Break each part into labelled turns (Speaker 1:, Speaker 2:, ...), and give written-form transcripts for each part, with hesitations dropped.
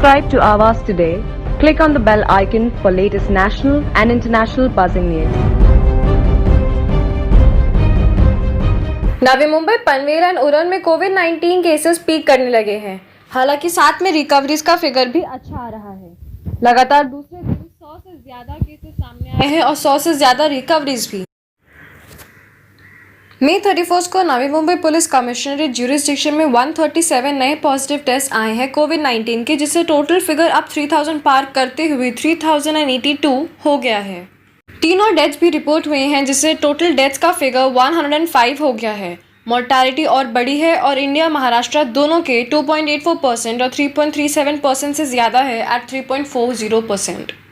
Speaker 1: Subscribe to Avas today. Click on the bell icon for latest national and international buzzing news.
Speaker 2: Navi Mumbai, Panvel and Uran में कोविड-19 cases peak करने लगे हैं। हालांकि साथ में रिकवरीज का फिगर भी अच्छा आ रहा है। लगातार दूसरे दिन 100 से ज्यादा केसेस सामने आए हैं और 100 से ज्यादा रिकवरीज भी। मई 31 को Navi Mumbai police commissionerate jurisdiction में 137 नए पॉजिटिव टेस्ट आए हैं कोविड-19 के, जिससे टोटल फिगर अब 3000 पार करते हुए 3082 हो गया है। 3 और डेथ्स भी रिपोर्ट हुए हैं, जिससे टोटल डेथ्स का फिगर 105 हो गया है। मोर्टालिटी और बढ़ी है और इंडिया महाराष्ट्र दोनों के 2.84% और 3.37% से ज़्यादा है एट 3.40%।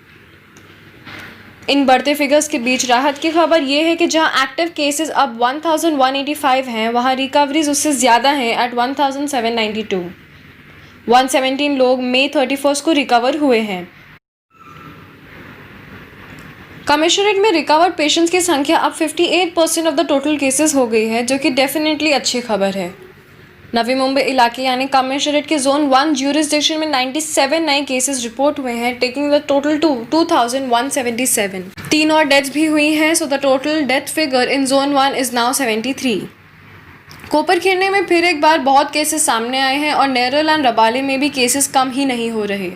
Speaker 2: इन बढ़ते फिगर्स के बीच राहत की खबर ये है कि जहां एक्टिव केसेस अब 1185 हैं, वहां रिकवरीज उससे ज़्यादा हैं एट 1792। 117 लोग मई 31 को रिकवर हुए हैं। कमिश्नरेट में रिकवर्ड पेशेंट्स की संख्या अब 58% ऑफ द टोटल केसेस हो गई है, जो कि डेफिनेटली अच्छी खबर है। नवी मुंबई इलाके यानी कमिश्नरेट के जोन 1 ज्यूरिसडिक्शन में 97 नए केसेस रिपोर्ट हुए हैं, टेकिंग द टोटल टू 2177। 3 और डेथ्स भी हुई हैं, सो the total death figure in zone 1 is now 73। कोपरखेरने में फिर एक बार बहुत केसेस सामने आए हैं और नेरल एंड रबाले में भी केसेस कम ही नहीं हो रहे।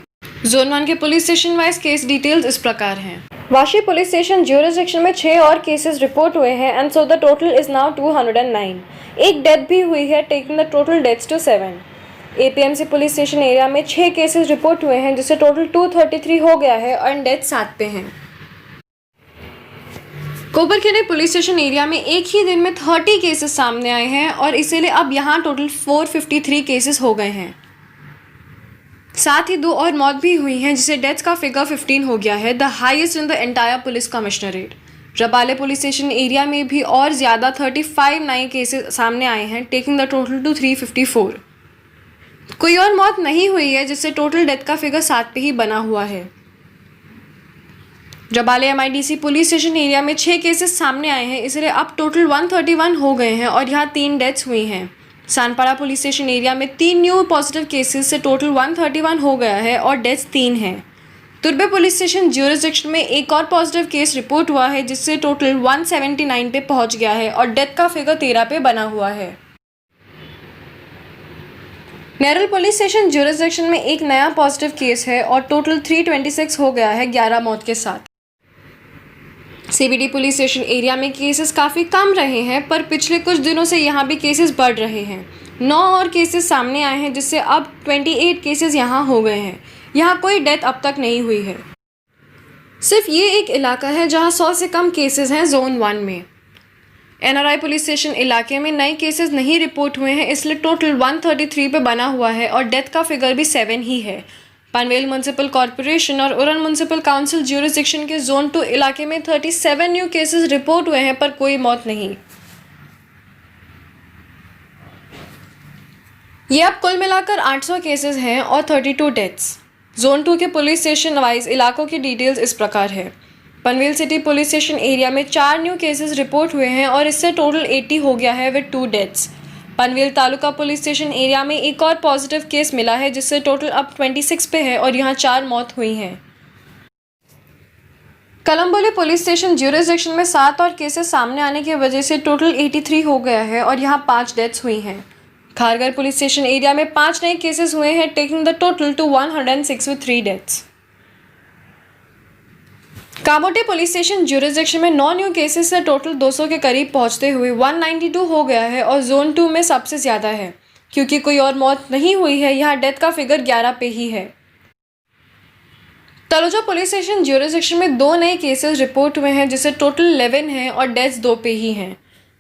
Speaker 2: जोन 1 के police station wise case details इस प्रकार हैं। वाशी पुलिस स्टेशन ज्यूरिसडिक्शन में 6 और केसेस रिपोर्ट हुए हैं and so the total is now 209। एक डेथ भी हुई है, taking the total deaths to 7। APMC police station area में 6 केसेस रिपोर्ट हुए हैं, जिससे टोटल 233 हो गया है और डेथ 7 पे हैं। कोपरखेरने पुलिस स्टेशन एरिया में एक ही दिन में 30 केसेस सामने आए हैं और इसीलिए अब यहाँ टोटल 453 केसेस हो गए हैं। साथ ही 2 और मौत भी हुई हैं, जिससे डेथ्स का फिगर 15 हो गया है, the highest in the entire police commissionerate. Rabale police station area में भी और ज़्यादा 35 नए केसेस सामने आए हैं, टेकिंग द टोटल टू 354। कोई और मौत नहीं हुई है, जिससे टोटल डेथ का फिगर 7 पे ही बना हुआ है। Rabale MIDC police station area में 6 केसेस सामने आए हैं, इसलिए अब टोटल 131 हो गए हैं और यहाँ 3 डेथ्स हुई हैं। सानपाड़ा पुलिस स्टेशन एरिया में 3 न्यू पॉजिटिव केसेस से टोटल 131 हो गया है और डेथ्स 3 हैं। तुर्बे पुलिस स्टेशन ज्यूरिसडिक्शन में एक और पॉजिटिव केस रिपोर्ट हुआ है, जिससे टोटल 179 पे पहुंच गया है और डेथ का फिगर 13 पे बना हुआ है। नेरल पुलिस स्टेशन ज्यूरिसडिक्शन में एक नया पॉजिटिव केस है और टोटल 326 हो गया है 11 मौत के साथ। सीबीडी पुलिस स्टेशन एरिया में केसेस काफ़ी कम रहे हैं, पर पिछले कुछ दिनों से यहाँ भी केसेस बढ़ रहे हैं। 9 और केसेस सामने आए हैं, जिससे अब 28 केसेस यहाँ हो गए हैं। यहाँ कोई डेथ अब तक नहीं हुई है। सिर्फ ये एक इलाका है जहाँ 100 से कम केसेस हैं जोन 1 में। एनआरआई पुलिस स्टेशन इलाके में नए केसेस नहीं रिपोर्ट हुए हैं, इसलिए टोटल 133 पे बना हुआ है और डेथ का फिगर भी 7 ही है। पनवेल म्युनिसिपल कॉर्पोरेशन और उरण म्युनिसिपल काउंसिल ज्यूरिसडिक्शन के जोन 2 इलाके में 37 न्यू केसेस रिपोर्ट हुए हैं, पर कोई मौत नहीं। ये अब कुल मिलाकर 800 केसेस हैं और 32 डेथ्स। जोन 2 के पुलिस स्टेशन वाइज इलाकों की डिटेल्स इस प्रकार है। Panvel city police station area में 4 न्यू केसेस रिपोर्ट हुए हैं और इससे टोटल 80 हो गया है with 2 deaths. Panvel taluka police station area में एक और पॉजिटिव केस मिला है, जिससे टोटल अब 26 पे है और यहाँ 4 मौत हुई हैं। कलम्बोली पुलिस स्टेशन ज्यूरिसडिक्शन में 7 और केसेस सामने आने की वजह से टोटल 83 हो गया है और यहाँ 5 डेथ्स हुई हैं। खारगर पुलिस स्टेशन एरिया में 5 नए केसेस हुए हैं, taking the total two 106 with 3 deaths. Kamothe police station jurisdiction में 9 न्यू केसेस से टोटल 200 के करीब पहुंचते हुए 192 हो गया है और जोन 2 में सबसे ज़्यादा है। क्योंकि कोई और मौत नहीं हुई है, यहाँ डेथ का फिगर 11 पे ही है। तलोजा पुलिस स्टेशन ज्यूरिसडिक्शन में 2 नए केसेस रिपोर्ट हुए हैं, जिससे टोटल 11 हैं और डेथ्स 2 पे ही हैं।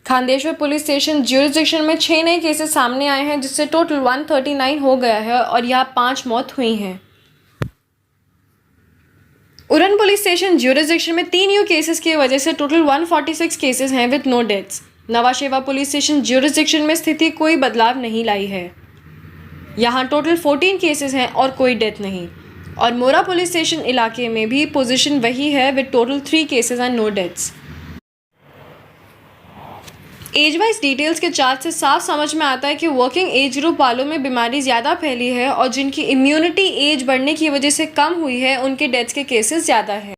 Speaker 2: खांदेश्वर पुलिस स्टेशन ज्यूरिसडिक्शन में 6 नए केसेस सामने आए हैं, जिससे टोटल 139 हो गया है और यहाँ 5 मौत हुई हैं। उरण पुलिस स्टेशन ज्यूरिसडिक्शन में 3 न्यू केसेस की वजह से टोटल 146 केसेस हैं with no deaths. Nhava Sheva police station jurisdiction में स्थिति कोई बदलाव नहीं लाई है। यहाँ टोटल 14 केसेस हैं और कोई डेथ नहीं। और मोरा पुलिस स्टेशन इलाके में भी पोजीशन वही है with total 3 cases and no deaths. Age wise details के चार्ट से साफ समझ में आता है कि वर्किंग एज ग्रुप वालों में बीमारी ज़्यादा फैली है और जिनकी इम्यूनिटी एज बढ़ने की वजह से कम हुई है उनके डेथ्स के केसेस ज़्यादा हैं।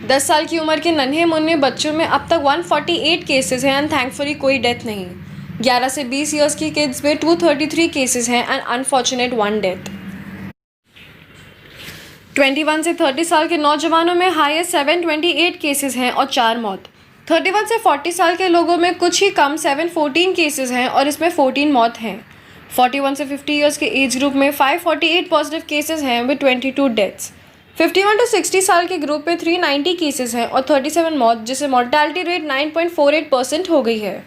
Speaker 2: 10 साल की उम्र के नन्हे मुन्ने बच्चों में अब तक 148 केसेस हैं एंड थैंकफुली कोई डेथ नहीं। 11 से 20 ईयर्स की किड्स में 233 केसेस हैं एंड अनफॉर्चुनेट 1 डेथ। 21 से 30 साल के नौजवानों में हाईएस्ट 728 केसेस हैं और 4 मौत। 31 से 40 साल के लोगों में कुछ ही कम 714 केसेस हैं और इसमें 14 मौत हैं। 41 से 50 ईयर्स के एज ग्रुप में 548 पॉजिटिव केसेस हैं विद 22 डेथ्स। 51 टू 60 साल के ग्रुप में 390 केसेस हैं और 37 मौत, जिससे मॉर्टेलिटी रेट 9.48% हो गई है।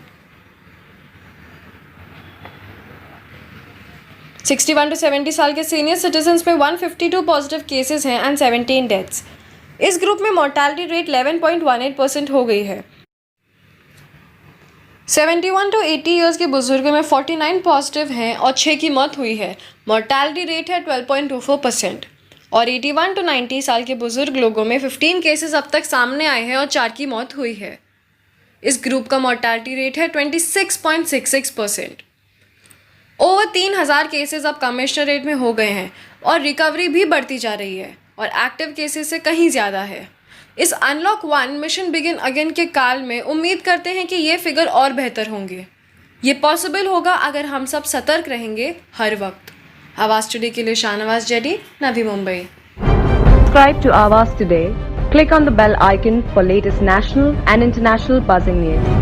Speaker 2: 61 टू 70 साल के सीनियर सिटीजन्स में 152 पॉजिटिव केसेस हैं एंड 17 डेथ्स। इस ग्रुप में मॉर्टेलिटी रेट 11.18% हो गई है। 71 टू 80 ईयर्स के बुजुर्गों में 49 पॉजिटिव हैं और 6 की मौत हुई है। मॉर्टेलिटी रेट है 12.24%। और 81 टू 90 साल के बुजुर्ग लोगों में 15 केसेस अब तक सामने आए हैं और 4 की मौत हुई है। इस ग्रुप का मॉर्टेलिटी रेट है 26.66%। ओवर 3000 केसेस अब कमिश्नरेट में हो गए हैं और रिकवरी भी बढ़ती जा रही है और एक्टिव केसेस से कहीं ज़्यादा है। इस अनलॉक 1 मिशन बिगिन अगेन के काल में उम्मीद करते हैं कि ये फिगर और बेहतर होंगे। ये पॉसिबल होगा अगर हम सब सतर्क रहेंगे हर वक्त। आवाज़ टुडे के लिए Shahnawaz JD, Navi Mumbai.
Speaker 1: Subscribe to Awaaz today. Click on the bell icon for latest national and international buzzing news.